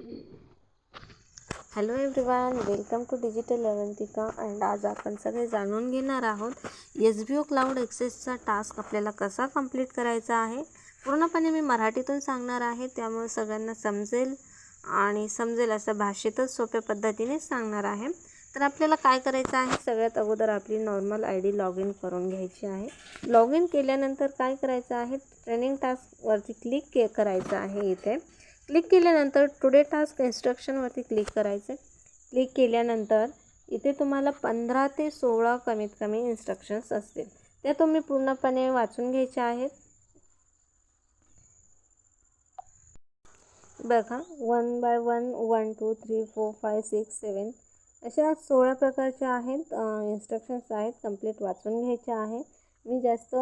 Hello everyone, welcome to digital Avantika. And आज आपण सगळे जाणून घेणार आहोत SBO क्लाउड ॲक्सेसचा टास्क आपल्याला कसा कंप्लीट करायचा आहे. पूर्णपणे मी मराठीतून सांगणार आहे, त्यामुळे सगळ्यांना समजेल असं भाषेतच सोप्या पद्धतीने सांगणार आहे. तर आपल्याला काय करायचं आहे, सगळ्यात अगोदर आपली नॉर्मल ID लॉग इन करून घ्यायची आहे. लॉग इन केल्यानंतर काय करायचं आहे, ट्रेनिंग टास्कवरती क्लिक करायचं आहे. इथे क्लिक केल्यानंतर टुडे टास्क इन्स्ट्रक्शनवरती क्लिक करायचे. क्लिक केल्यानंतर इथे तुम्हाला 15 ते 16 कमीत कमी इन्स्ट्रक्शन्स असतील, ते तुम्ही पूर्णपणे वाचून घ्यायचे आहेत. बघा, 1 बाय 1 1 2 3 4 5 6 7 अशा 16 प्रकारच्या आहेत इन्स्ट्रक्शन्स आहेत, कंप्लीट वाचून घ्यायचे आहे. मी जास्त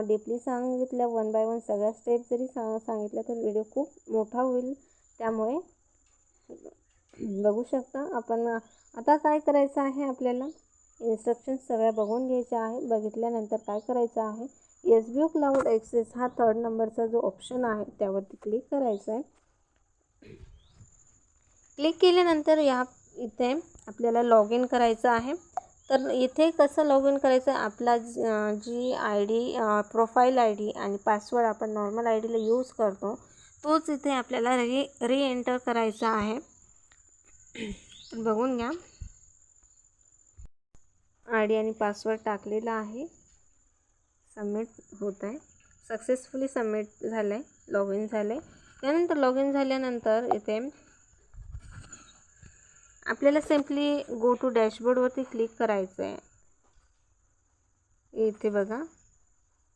डीपली सांगितलं, 1 बाय 1 सगळ्या स्टेप जरी सांगितल्या तर व्हिडिओ खूप मोठा होईल, त्यामुळे बघू शकता. आपण आता काय करायचं आहे, आपल्याला इन्स्ट्रक्शन्स सगळ्या बघून घ्यायच्या आहे. बघितल्यानंतर काय करायचं आहे, SBO क्लाउड ॲक्सेस हा 3rd नंबरचा जो ऑप्शन आहे त्यावरती क्लिक करायचं आहे. क्लिक केल्यानंतर इथे आपल्याला लॉग इन करायचं आहे. तर इथे कसं लॉग इन करायचं, आपला जी ID प्रोफाईल ID आणि पासवर्ड आपण नॉर्मल IDला यूज करतो तोच इथे आपल्याला री एंटर करायचा आहे. बघून घ्या, ID आणि पासवर्ड टाकलेला आहे. सबमिट होत आहे, सक्सेसफुली सबमिट झालं आहे, लॉग इन झालं आहे. त्यानंतर लॉग इन झाल्यानंतर इथे आपल्याला सिम्पली गो टू डॅशबोर्डवरती क्लिक करायचं आहे. इथे बघा,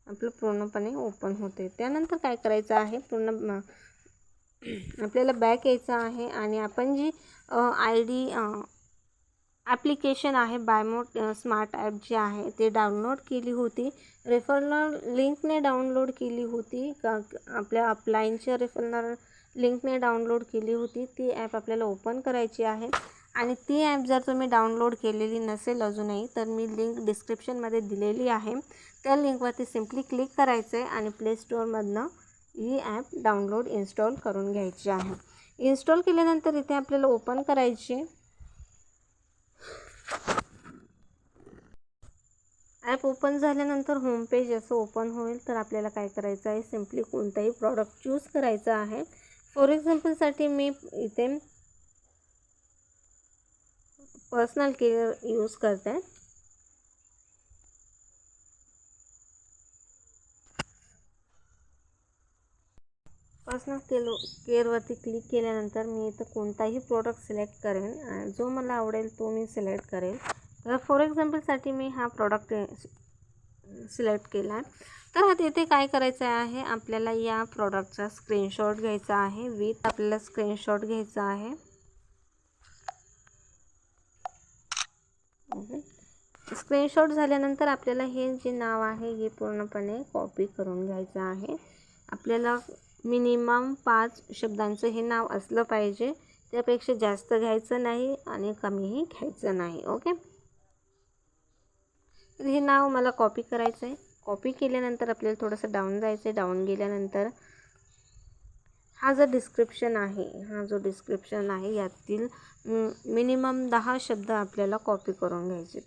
आपलं पूर्णपणे ओपन होते. त्यानंतर काय करायचं आहे, आपल्याला बॅक यायचं आहे आणि आपण जी ID ॲप्लिकेशन आहे बायमोड स्मार्ट ॲप जी आहे ते डाउनलोड केली होती, रेफरल लिंकने डाउनलोड केली होती का, आपल्या अपलाईनच्या रेफरल लिंकने डाउनलोड केली होती, ती ॲप आपल्याला ओपन करायची आहे. आणि ती ॲप जर तुम्ही डाउनलोड केलेली नसेल अजूनही, तर मी लिंक डिस्क्रिप्शनमध्ये दिलेली आहे. त्या लिंकवरती सिम्पली क्लिक करायचं आहे आणि प्ले स्टोअरमधनं ही ॲप डाउनलोड इन्स्टॉल करून घ्यायची आहे. इन्स्टॉल केल्यानंतर इथे आपल्याला ओपन करायची. ॲप ओपन झाल्यानंतर होम पेज असं ओपन होईल. तर आपल्याला काय करायचं आहे, सिम्पली कोणताही प्रॉडक्ट चूज करायचा आहे. फॉर एक्झाम्पलसाठी मी इथे पर्सनल केअर यूज करते. पर्सनल केअरवरती क्लिक केल्यानंतर मी इथं कोणताही प्रोडक्ट सिलेक्ट करेन, जो मला आवडेल तो मी सिलेक्ट करेल. तर फॉर एक्झाम्पलसाठी मी हा प्रॉडक्ट सिलेक्ट केला आहे. तर आता इथे काय करायचं आहे, आपल्याला या प्रॉडक्टचा स्क्रीनशॉट घ्यायचा आहे. आपल्याला स्क्रीनशॉट घ्यायचा आहे. स्क्रीनशॉट झाल्यानंतर आपल्याला हे जे नाव आहे हे पूर्णपणे कॉपी करून घ्यायचं आहे. आपल्याला मिनिमम 5 शब्दांचं हे नाव असलं पाहिजे, त्यापेक्षा जास्त घ्यायचं नाही आणि कमीही घ्यायचं नाही. ओके, तर हे नाव मला कॉपी करायचं आहे. कॉपी केल्यानंतर आपल्याला थोडंसं डाऊन जायचं आहे. डाऊन गेल्यानंतर हा जो डिस्क्रिप्शन आहे यातील मिनिमम 10 शब्द आपल्याला कॉपी करून घ्यायचे.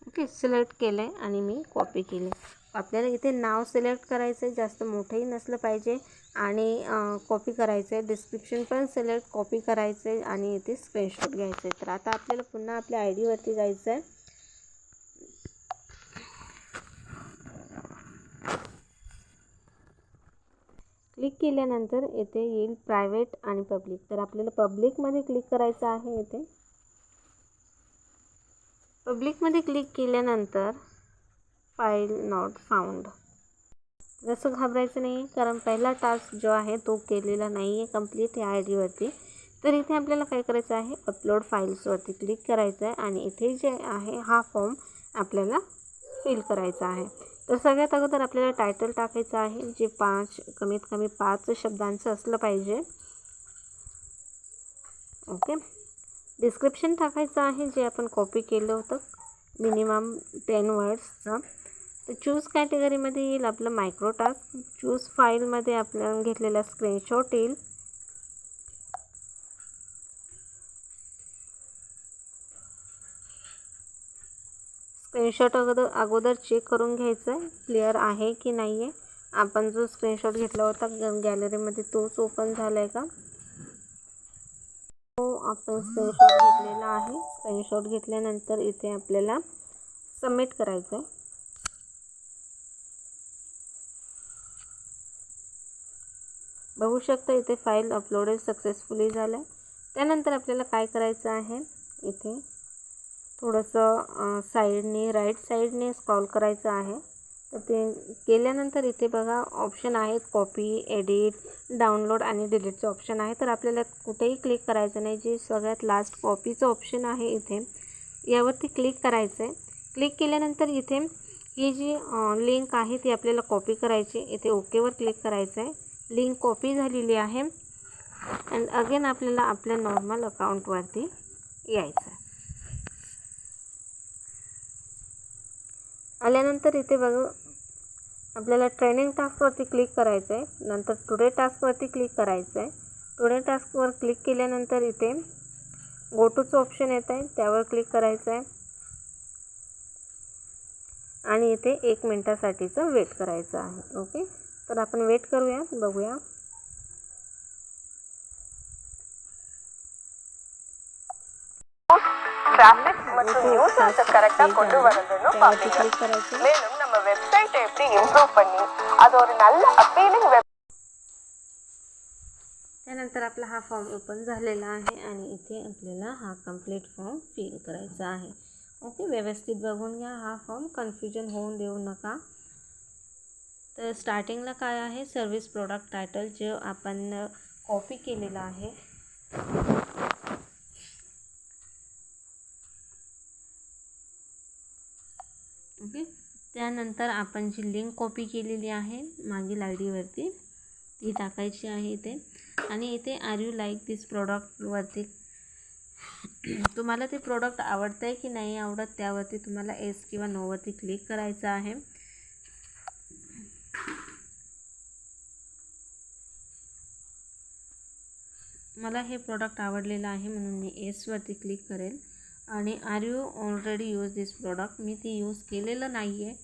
ओके, सिलेक्ट केलं आहे आणि मी कॉपी केले. आपल्याला इथे नाव सिलेक्ट करायचं आहे, जास्त मोठंही नसलं पाहिजे, आणि कॉपी करायचं आहे. डिस्क्रिप्शन पण सिलेक्ट कॉपी करायचं आहे आणि इथे स्क्रीनशॉट घ्यायचं आहे. तर आता आपल्याला पुन्हा आपल्या IDवरती जायचं आहे. क्लिक केल्यानंतर इथे येईल प्रायव्हेट आणि पब्लिक. तर आपल्याला पब्लिकमध्ये क्लिक करायचं आहे. इथे पब्लिकमध्ये क्लिक केल्यानंतर फाईल नॉट फाउंड, जसं घाबरायचं नाही, कारण पहिला टास्क जो आहे तो केलेला नाही आहे कंप्लीट या IDवरती. तर इथे आपल्याला काय करायचं आहे, अपलोड फाईल्सवरती क्लिक करायचं आहे आणि इथे जे आहे हा फॉर्म आपल्याला फिल करायचा आहे. तर सगळ्यात अगोदर आपल्याला टायटल टाकायचं आहे, जे कमीत कमी 5 शब्दांचं असलं पाहिजे. ओके, डिस्क्रिप्शन टाकायचं आहे जे आपण कॉपी केलं होतं, मिनिमम 10 वर्ड्सचं. तर चूज कॅटेगरीमध्ये येईल आपलं मायक्रो टास्क. चूज फाईलमध्ये आपल्याला घेतलेला स्क्रीनशॉट येईल. स्क्रीनशॉट अगोदर चेक करून घ्यायचं आहे क्लिअर आहे की नाही आहे. आपण जो स्क्रीनशॉट घेतला होता गॅलरीमध्ये तोच ओपन झाला आहे का, तो आपण स्क्रीनशॉट घेतलेला आहे. स्क्रीनशॉट घेतल्यानंतर इथे आपल्याला सबमिट करायचं आहे. बघू शकता इथे फाईल अपलोडेड सक्सेसफुली झालं आहे. त्यानंतर आपल्याला काय करायचं आहे, इथे थोडंसं साईडने राईट साईडने स्क्रॉल करायचं आहे. तर ते केल्यानंतर इथे बघा ऑप्शन आहेत कॉपी, एडिट, डाउनलोड आणि डिलीटचे ऑप्शन आहे. तर आपल्याला कुठेही क्लिक करायचं नाही. जे सगळ्यात लास्ट कॉपीचं ऑप्शन आहे इथे यावरती क्लिक करायचं आहे. क्लिक केल्यानंतर इथे ही जी लिंक आहे ती आपल्याला कॉपी करायची. इथे ओकेवर क्लिक करायचं आहे. लिंक कॉपी झालेली आहे. अँड अगेन आपल्याला आपल्या नॉर्मल अकाउंटवरती यायचं आहे. आल्यानंतर इथे बघा आपल्याला ट्रेनिंग टास्कवरती क्लिक करायचं आहे. नंतर टुडे टास्कवरती क्लिक करायचं आहे. टुडे टास्कवर क्लिक केल्यानंतर इथे गो टूचं ऑप्शन येत आहे, त्यावर क्लिक करायचं आहे आणि इथे 1 मिनिटासाठीचं वेट करायचं आहे. ओके, तर आपण वेट करूया, बघूया. டிராஃபிக் மற்றும் யூசர்ஸை கரெக்டாக கொண்டு வரதுன்னு பார்ப்பீங்க. மேலும் நம்ம வெப்சைட்டை எப்படி இம்ப்ரூவ் பண்ணி அது ஒரு நல்ல अपीलिंग त्यानंतर आपला हा फॉर्म ओपन झालेला आहे आणि इथे आपल्याला हा कंप्लीट फॉर्म फिल करायचा आहे. ओके, व्यवस्थित बघून घ्या हा फॉर्म, कन्फ्युजन होऊन देऊ नका. तर स्टार्टिंगला काय आहे, सर्व्हिस प्रोडक्ट टायटल जे आपण कॉपी केलेला आहे. ओके, त्यानंतर आपण जी लिंक कॉपी केलेली आहे मागील आय डीवरती ती टाकायची आहे इथे. आणि इथे आर यू लाईक दिस प्रोडक्टवरती तुम्हाला ते प्रोडक्ट आवडतं आहे की नाही आवडत त्यावरती तुम्हाला येस किंवा नोवरती क्लिक करायचं आहे. मला हे प्रोडक्ट आवडलेलं आहे म्हणून मी येसवरती क्लिक करेल. आणि are you already use this product, मी ती यूज केलेलं नाही आहे.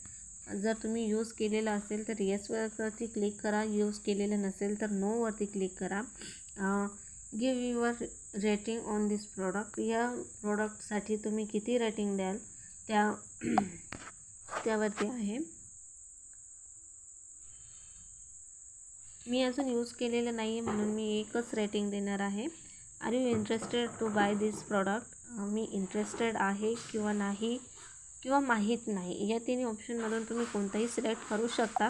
जर तुम्ही यूज केलेलं असेल तर येसवरती क्लिक करा, यूज केलेलं नसेल तर नोवरती क्लिक करा. Give your rating on this product, या प्रोडक्टसाठी तुम्ही किती रेटिंग द्याल त्यावरती आहे. मी अजून यूज केलेलं नाही आहे म्हणून मी 1च रेटिंग देणार आहे. Are you interested to buy this product, मी इंटरेस्टेड आहे किंवा नाही किंवा माहीत नाही, या 3 ऑप्शनमधून तुम्ही कोणताही सिलेक्ट करू शकता.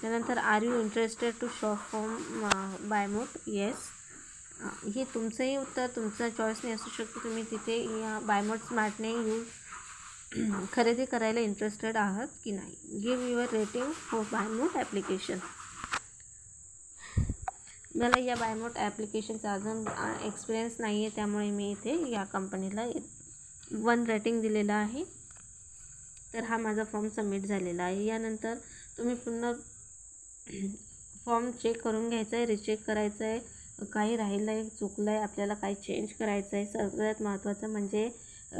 त्यानंतर are you interested to shop from buy mode, yes, हे तुमचंही उत्तर तुमचा चॉईसने असू शकतो. तुम्ही तिथे या बाय मोड स्मार्टने खरेदी करायला इंटरेस्टेड आहात की नाही. Give your rating for buy mode application, मला या बाय मोड ॲप्लिकेशनचा अजून एक्सपिरियन्स नाही आहे त्यामुळे मी इथे या कंपनीला 1 रेटिंग दिलेलं आहे. तर हा माझा फॉर्म सबमिट झालेला आहे. यानंतर तुम्ही पुन्हा फॉर्म चेक करून घ्यायचा आहे, रिचेक करायचं आहे, काही राहिलं आहे, चुकलं आहे, आपल्याला काही चेंज करायचं आहे. सगळ्यात महत्त्वाचं म्हणजे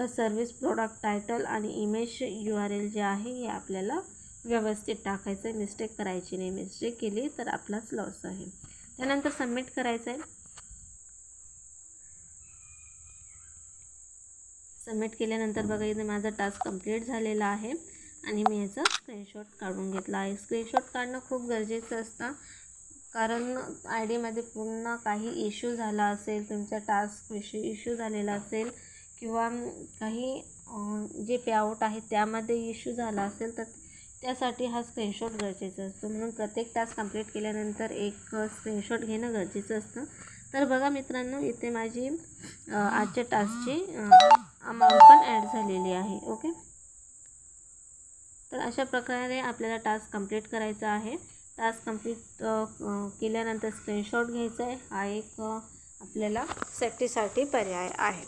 सर्व्हिस प्रोडक्ट टायटल आणि इमेज URL जे आहे हे आपल्याला व्यवस्थित टाकायचं आहे, मिस्टेक करायची नाही. मिस्टेक केली तर आपलाच लॉस आहे. त्यानंतर सबमिट करायचं आहे. सबमिट केल्यानंतर बघा इथे माझा टास्क कंप्लीट झालेला आहे आणि मी याचा स्क्रीनशॉट काढून घेतला आहे. स्क्रीनशॉट काढणं खूप गरजेचं असतं कारण आय डीमध्ये पुन्हा काही इश्यू झाला असेल, तुमच्या टास्कविषयी इश्यू झालेला असेल किंवा काही जे पेआउट आहे त्यामध्ये इश्यू झाला असेल तर त्यासाठी हा स्क्रीनशॉट गरजेचा असतो. म्हणून प्रत्येक टास्क कंप्लीट केल्यानंतर एक स्क्रीनशॉट घेणं गरजेचं असतं. तर बघा मित्रांनो इथे माझी आजच्या टास्कची अमाऊंट पण ॲड झालेली आहे. ओके, तर अशा प्रकारे आपल्याला टास्क कंप्लीट करायचा आहे. टास्क कंप्लीट केल्यानंतर स्क्रीनशॉट घ्यायचा आहे. हा एक आपल्याला सेफ्टीसाठी पर्याय आहे.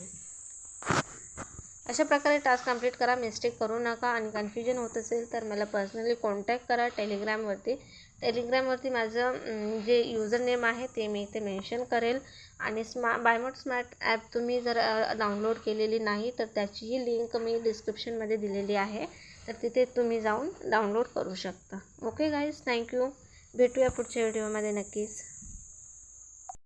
अशा प्रकारे टास्क कंप्लीट करा, मिस्टेक करू नका. आणि कन्फ्युजन होत असेल तर मला पर्सनली कॉन्टॅक्ट करा टेलिग्रामवरती माझं जे युजर नेम आहे ते मी इथे मेन्शन करेल. आणि बायमोड स्मार्ट ॲप तुम्ही जर डाउनलोड केलेली नाही तर त्याचीही लिंक मी डिस्क्रिप्शनमध्ये दिलेली आहे, तर तिथे तुम्ही जाऊन डाउनलोड करू शकता. Okay guys, thank you. भेटूया पुढच्या व्हिडिओमध्ये नक्कीच.